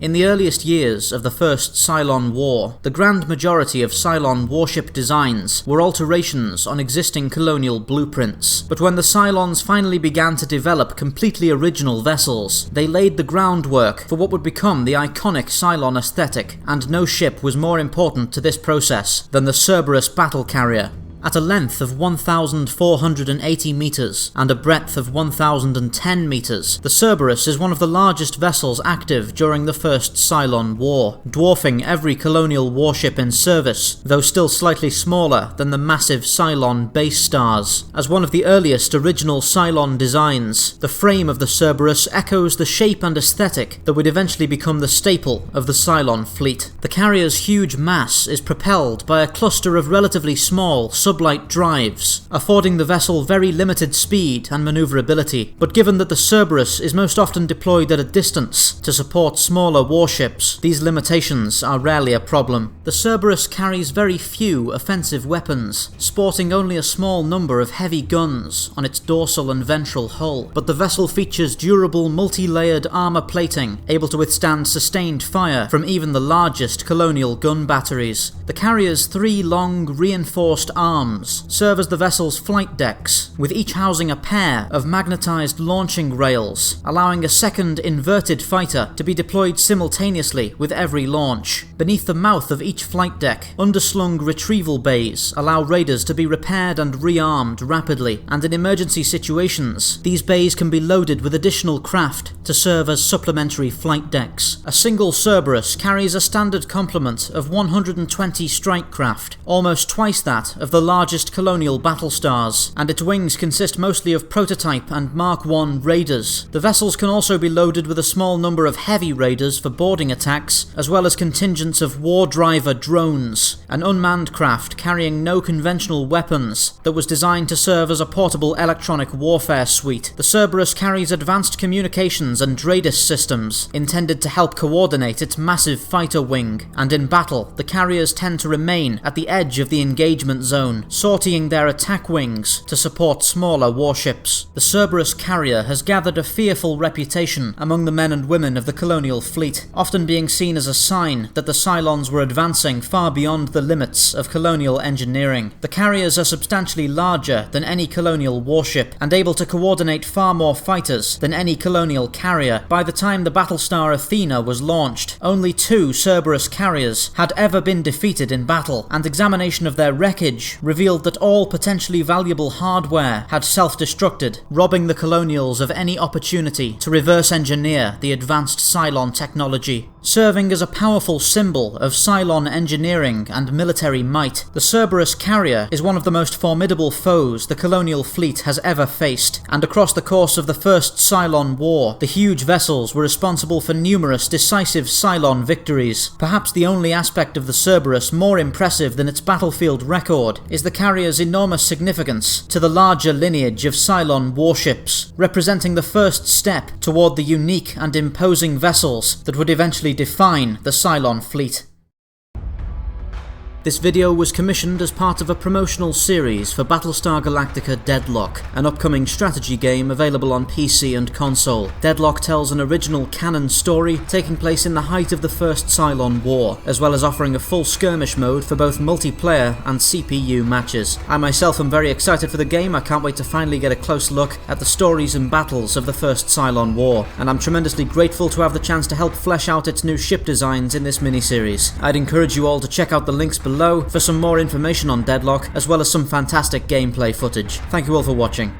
In the earliest years of the first Cylon War, the grand majority of Cylon warship designs were alterations on existing colonial blueprints, but when the Cylons finally began to develop completely original vessels, they laid the groundwork for what would become the iconic Cylon aesthetic, and no ship was more important to this process than the Cerberus battle carrier. At a length of 1,480 meters and a breadth of 1,010 meters, the Cerberus is one of the largest vessels active during the First Cylon War, dwarfing every colonial warship in service, though still slightly smaller than the massive Cylon base stars. As one of the earliest original Cylon designs, the frame of the Cerberus echoes the shape and aesthetic that would eventually become the staple of the Cylon fleet. The carrier's huge mass is propelled by a cluster of relatively small sublight drives, affording the vessel very limited speed and maneuverability, but given that the Cerberus is most often deployed at a distance to support smaller warships, these limitations are rarely a problem. The Cerberus carries very few offensive weapons, sporting only a small number of heavy guns on its dorsal and ventral hull, but the vessel features durable multi-layered armor plating, able to withstand sustained fire from even the largest colonial gun batteries. The carrier's three long, reinforced arms serve as the vessel's flight decks, with each housing a pair of magnetized launching rails, allowing a second inverted fighter to be deployed simultaneously with every launch. Beneath the mouth of each flight deck, underslung retrieval bays allow raiders to be repaired and rearmed rapidly, and in emergency situations, these bays can be loaded with additional craft to serve as supplementary flight decks. A single Cerberus carries a standard complement of 120 strike craft, almost twice that of the largest colonial battlestars, and its wings consist mostly of prototype and Mark I raiders. The vessels can also be loaded with a small number of heavy raiders for boarding attacks, as well as contingents of war driver drones, an unmanned craft carrying no conventional weapons that was designed to serve as a portable electronic warfare suite. The Cerberus carries advanced communications and DRADIS systems intended to help coordinate its massive fighter wing, and in battle, the carriers tend to remain at the edge of the engagement zone, sortying their attack wings to support smaller warships. The Cerberus carrier has gathered a fearful reputation among the men and women of the colonial fleet, often being seen as a sign that the Cylons were advancing far beyond the limits of colonial engineering. The carriers are substantially larger than any colonial warship, and able to coordinate far more fighters than any colonial carrier. By the time the Battlestar Athena was launched, only 2 Cerberus carriers had ever been defeated in battle, and examination of their wreckage revealed that all potentially valuable hardware had self-destructed, robbing the colonials of any opportunity to reverse engineer the advanced Cylon technology. Serving as a powerful symbol of Cylon engineering and military might, the Cerberus carrier is one of the most formidable foes the colonial fleet has ever faced, and across the course of the First Cylon War, the huge vessels were responsible for numerous decisive Cylon victories. Perhaps the only aspect of the Cerberus more impressive than its battlefield record is the carrier's enormous significance to the larger lineage of Cylon warships, representing the first step toward the unique and imposing vessels that would eventually define the Cylon fleet. This video was commissioned as part of a promotional series for Battlestar Galactica Deadlock, an upcoming strategy game available on PC and console. Deadlock tells an original canon story taking place in the height of the First Cylon War, as well as offering a full skirmish mode for both multiplayer and CPU matches. I myself am very excited for the game. I can't wait to finally get a close look at the stories and battles of the First Cylon War, and I'm tremendously grateful to have the chance to help flesh out its new ship designs in this miniseries. I'd encourage you all to check out the links below for some more information on Deadlock, as well as some fantastic gameplay footage. Thank you all for watching.